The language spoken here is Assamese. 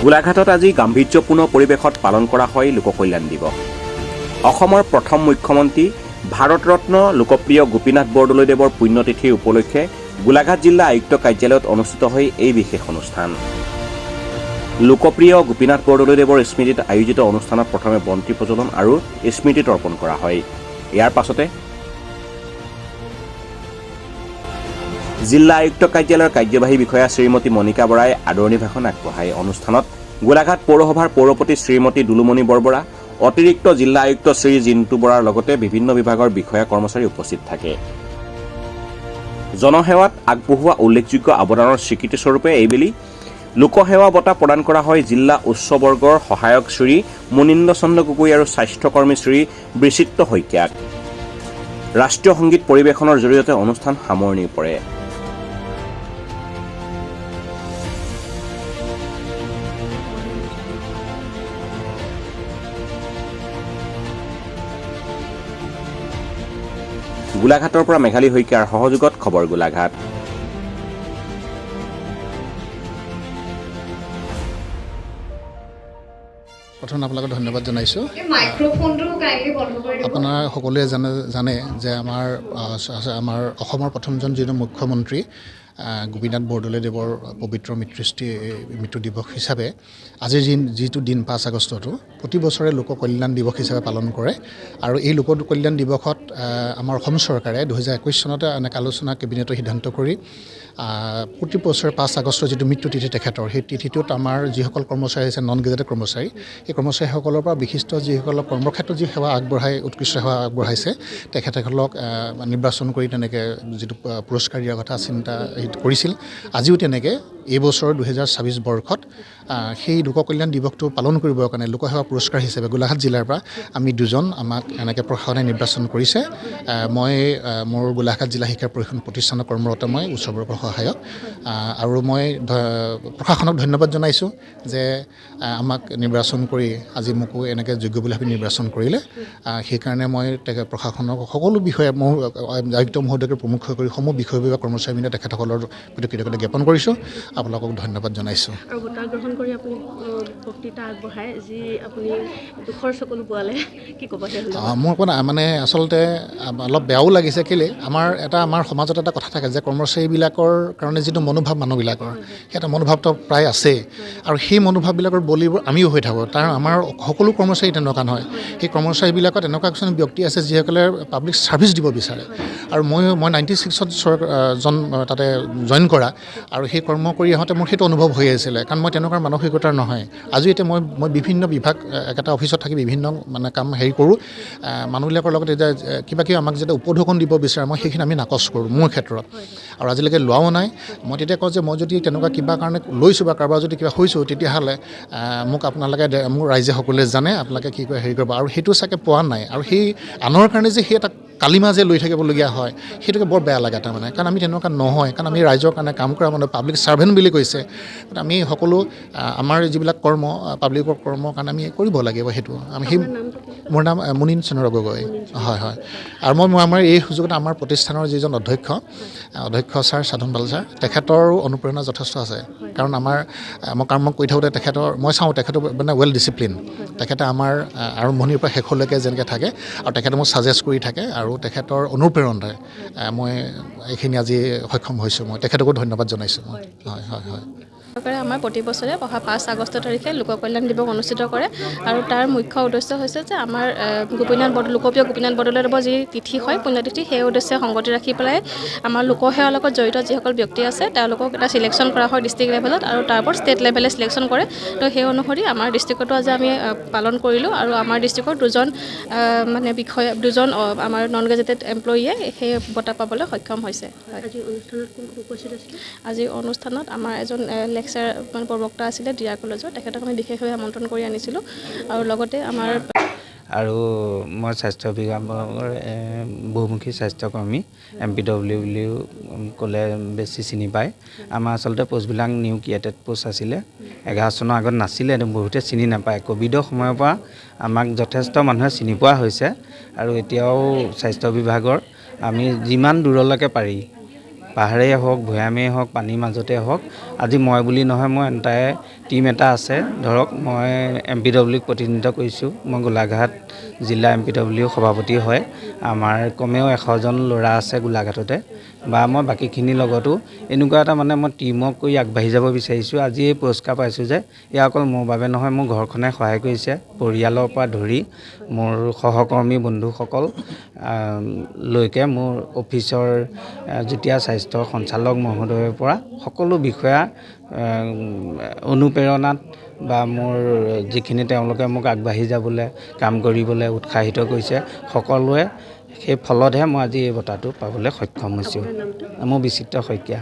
গোলাঘাটত আজি গাম্ভীৰ্যপূৰ্ণ পৰিৱেশত পালন কৰা হয় লোককল্যাণ দিৱস। অসমৰ প্ৰথম মুখ্যমন্ত্ৰী ভাৰতৰত্ন লোকপ্ৰিয় গোপীনাথ বৰদলৈদেৱৰ পুণ্যতিথিৰ উপলক্ষে গোলাঘাট জিলা আয়ুক্ত কাৰ্যালয়ত অনুষ্ঠিত হয় এই বিশেষ অনুষ্ঠান। লোকপ্ৰিয় গোপীনাথ বৰদলৈদেৱৰ স্মৃতিত আয়োজিত অনুষ্ঠানত প্ৰথমে বন্তি প্ৰজ্বলন আৰু স্মৃতি তৰ্পণ কৰা হয়। ইয়াৰ পাছতে জিলা আয়ুক্ত কাৰ্যালয়ৰ কাৰ্যবাহী বিষয়া শ্ৰীমতী মণিকা বৰাই আদৰণি ভাষণ আগবঢ়ায়। অনুষ্ঠানত গোলাঘাট পৌৰসভাৰ পৌৰপতি শ্ৰীমতী দুলুমণি বৰবৰা, অতিৰিক্ত জিলা আয়ুক্ত শ্ৰী জিন্তু বৰাৰ লগতে বিভিন্ন বিভাগৰ বিষয়া কৰ্মচাৰী উপস্থিত থাকে। জনসেৱাত আগবঢ়োৱা উল্লেখযোগ্য অৱদানৰ স্বীকৃতিস্বৰূপে এইবেলি লোকসেৱা বঁটা প্ৰদান কৰা হয় জিলা উচ্চ বৰ্গৰ সহায়ক শ্ৰী মুনীন্দ্ৰ চন্দ্ৰ গগৈ আৰু স্বাস্থ্যকৰ্মী শ্ৰী বিচিত্ৰ শইকীয়াক। ৰাষ্ট্ৰীয় সংগীত পৰিৱেশনৰ জৰিয়তে অনুষ্ঠান সামৰণি পৰে। গোলাঘাটৰ পৰা মেঘালী শইকীয়াৰ সহযোগত খবৰ গোলাঘাট। প্ৰথম আপোনালোকক ধন্যবাদ জনাইছোঁ। আপোনাৰ সকলোৱে জানে যে আমাৰ অসমৰ প্ৰথমজন যিটো মুখ্যমন্ত্ৰী গোপীনাথ বৰদলৈদেৱৰ পবিত্ৰ মৃত্যু দিৱস হিচাপে আজিৰ যিটো দিন 5 আগষ্টটো প্ৰতি বছৰে লোক কল্যাণ দিৱস হিচাপে পালন কৰে। আৰু এই লোক কল্যাণ দিৱসত আমাৰ অসম চৰকাৰে 2021 চনতে এনেকৈ আলোচনা কেবিনেটৰ সিদ্ধান্ত কৰি প্ৰতি বছৰে 5 আগষ্টৰ যিটো মৃত্যু তিথি তেখেতৰ, সেই তিথিটোত আমাৰ যিসকল কৰ্মচাৰী আছে নন গেজেটেড কৰ্মচাৰী, সেই কৰ্মচাৰীসকলৰ পৰা বিশিষ্ট যিসকলক কৰ্মক্ষেত্ৰত যি সেৱা আগবঢ়াই উৎকৃষ্ট সেৱা আগবঢ়াইছে তেখেতসকলক নিৰ্বাচন কৰি তেনেকৈ যিটো পুৰস্কাৰ দিয়াৰ কথা চিন্তা কৰিছিল। আজিও তেনেকৈ এই বছৰ 2026 বৰ্ষত সেই লোক কল্যাণ দিৱসটো পালন কৰিবৰ কাৰণে লোকসেৱা পুৰস্কাৰ হিচাপে গোলাঘাট জিলাৰ পৰা আমি দুজন আমাক এনেকৈ প্ৰশাসনে নিৰ্বাচন কৰিছে। মই মোৰ গোলাঘাট জিলা শিক্ষা পৰিষদ প্ৰতিষ্ঠানত কৰ্মৰত মই উচ্চ বৰ্গৰ সহায়ক, আৰু মই প্ৰশাসনক ধন্যবাদ জনাইছোঁ যে আমাক নিৰ্বাচন কৰি আজি মোকো এনেকৈ যোগ্য বুলি ভাবি নিৰ্বাচন কৰিলে। সেইকাৰণে মই প্ৰশাসনক সকলো বিষয়ে মোৰ আয়ুক্ত মহোদয়কে প্ৰমুখ কৰি সমূহ বিষয় বিভাগ কৰ্মচাৰীবৃন্দ তেখেতসকলৰ প্ৰতি কৃতজ্ঞতা জ্ঞাপন কৰিছোঁ। আপোনালোকক ধন্যবাদ জনাইছোঁ। আৰু বঁটা গ্ৰহণ কৰি আপুনি বক্তৃতা আগবঢ়ায়, যি আপুনি দুখৰ চকুলো পোৱালে, কি ক'ব? মোৰ মানে আচলতে অলপ বেয়াও লাগিছে। কেলৈ আমাৰ সমাজত এটা কথা থাকে যে কৰ্মচাৰীবিলাকৰ কাৰণে যিটো মনোভাৱ মানুহবিলাকৰ, সেই এটা মনোভাৱটো প্ৰায় আছে। আৰু সেই মনোভাৱবিলাকৰ বলিবোৰ আমিও হৈ থাকোঁ। কাৰণ আমাৰ সকলো কৰ্মচাৰী তেনেকুৱা নহয়। সেই কৰ্মচাৰীবিলাকত এনেকুৱা কিছুমান ব্যক্তি আছে যিসকলে পাব্লিক ছাৰ্ভিচ দিব বিচাৰে। আৰু মই 96ত তাতে জইন কৰা, আৰু সেই কৰ্ম কৰি আহোঁতে মোৰ সেইটো অনুভৱ হৈ আছিলে। কাৰণ মই তেনেকুৱা মানসিকতাৰ নহয়। আজি এতিয়া মই বিভিন্ন বিভাগ একেটা অফিচত থাকি বিভিন্ন কাম কৰোঁ। মানুহবিলাকৰ লগত এতিয়া কিবা আমাক যেতিয়া উপঢৌকন দিব বিচাৰে মই সেইখিনি আমি নাকচ কৰোঁ মোৰ ক্ষেত্ৰত, আৰু আজিলৈকে লোৱাও নাই। মই তেতিয়া কওঁ যে মই যদি তেনেকুৱা কিবা কাৰণে লৈছোঁ বা কাৰোবাৰ যদি কিবা হৈছোঁ তেতিয়াহ'লে মোক আপোনালোকে মোৰ ৰাইজে সকলোৱে জানে, আপোনালোকে কি কয় কৰিব। আৰু সেইটো চাগে পোৱা নাই। আৰু সেই আনৰ কাৰণে যে সেই এটা কালিমা যে লৈ থাকিবলগীয়া হয় সেইটোকে বৰ বেয়া লাগে তাৰমানে। কাৰণ আমি তেনেকুৱা নহয়। কাৰণ আমি ৰাইজৰ কাৰণে কাম কৰা মানুহ, পাব্লিক ছাৰ্ভেণ্ট বুলি কৈছে। আমি সকলো আমাৰ যিবিলাক কৰ্ম পাব্লিকৰ কৰ্মৰ কাৰণে আমি কৰিব লাগিব। সেইটো আমি মোৰ নাম মুনীন্দ্ৰ চন্দ্ৰ গগৈ। হয়। আৰু মই আমাৰ এই সুযোগত আমাৰ প্ৰতিষ্ঠানৰ যিজন অধ্যক্ষ ছাৰ সাধন পাল ছাৰ, তেখেতৰো অনুপ্ৰেৰণা যথেষ্ট আছে। কাৰণ মই কাম কৰি থাকোঁতে মই চাওঁ তেখেতৰ মানে ৱেল ডিচিপ্লিন। তেখেতে আমাৰ আৰম্ভণিৰ পৰা শেষলৈকে যেনেকৈ থাকে, আৰু তেখেতে মোক ছাজেষ্ট কৰি থাকে, আৰু তেখেতৰ অনুপ্ৰেৰণাৰে মই এইখিনি আজি সক্ষম হৈছোঁ। মই তেখেতকো ধন্যবাদ জনাইছোঁ। হয়। চৰকাৰে আমাৰ প্ৰতি বছৰে অহা 5 আগষ্ট তাৰিখে লোক কল্যাণ দিৱস অনুষ্ঠিত কৰে। আৰু তাৰ মুখ্য উদ্দেশ্য হৈছে যে আমাৰ লোকপ্ৰিয় গোপীনাথ বৰদলৈদেৱৰ যি তিথি হয় পুণ্যতিথি, সেই উদ্দেশ্যে সংগতি ৰাখি পেলাই আমাৰ লোকসেৱাৰ লগত জড়িত যিসকল ব্যক্তি আছে তেওঁলোকক এটা চিলেকশ্যন কৰা হয় ডিষ্ট্ৰিক্ট লেভেলত, আৰু তাৰ ওপৰত ষ্টেট লেভেলে চিলেকশ্যন কৰে। তো সেই অনুসৰি আমাৰ ডিষ্ট্ৰিক্টতো আজি আমি পালন কৰিলোঁ। আৰু আমাৰ ডিষ্ট্ৰিক্টৰ দুজন আমাৰ নন গেজেটেড এমপ্লয়ীয়ে সেই বঁটা পাবলৈ সক্ষম হৈছে। আজি অনুষ্ঠানত আমাৰ এজন লেকচাৰ প্ৰবক্তা আছিলে ডিআৰ কলেজৰ, তেখেতক আমি বিশেষভাৱে আমন্ত্ৰণ কৰি আনিছিলোঁ। আৰু লগতে আৰু মই স্বাস্থ্য বিভাগৰ বহুমুখী স্বাস্থ্যকৰ্মী, MPW বুলিও ক'লে বেছি চিনি পায়। আমাৰ আচলতে পোষ্টবিলাক নিউ ক্ৰিয়েটেড পোষ্ট আছিলে। 11 চনৰ আগত নাছিলে, বহুতে চিনি নাপায়। ক'ভিডৰ সময়ৰ পৰা আমাক যথেষ্ট মানুহে চিনি পোৱা হৈছে। আৰু এতিয়াও স্বাস্থ্য বিভাগৰ আমি যিমান দূৰলৈকে পাৰি পাহাৰেই হওক ভৈয়ামেই হওক পানীৰ মাজতে হওক আজি মই বুলি নহয় মই এণ্টায়াৰ টীম এটা আছে ধৰক মই MPWক প্ৰতিনিধিত্ব কৰিছোঁ মই গোলাঘাট জিলা MPW সভাপতি হয় আমাৰ কমেও 100জন ল'ৰা আছে গোলাঘাটতে বা মই বাকীখিনিৰ লগতো এনেকুৱা এটা মানে মই টীমক কৰি আগবাঢ়ি যাব বিচাৰিছোঁ আজি এই পুৰস্কাৰ পাইছোঁ যে এয়া অকল মোৰ বাবে নহয় মোৰ ঘৰখনে সহায় কৰিছে পৰিয়ালৰ পৰা ধৰি মোৰ সহকৰ্মী বন্ধুসকল লৈকে মোৰ অফিচৰ যুটীয়া স্বাস্থ্য সঞ্চালক মহোদয়ৰ পৰা সকলো বিষয়া অনুপ্ৰেৰণাত বা মোৰ যিখিনি তেওঁলোকে মোক আগবাঢ়ি যাবলৈ কাম কৰিবলৈ উৎসাহিত কৰিছে সকলোৱে সেই ফলতহে মই আজি এই বঁটাটো পাবলৈ সক্ষম হৈছোঁ মোৰ বিচিত্ৰ শইকীয়া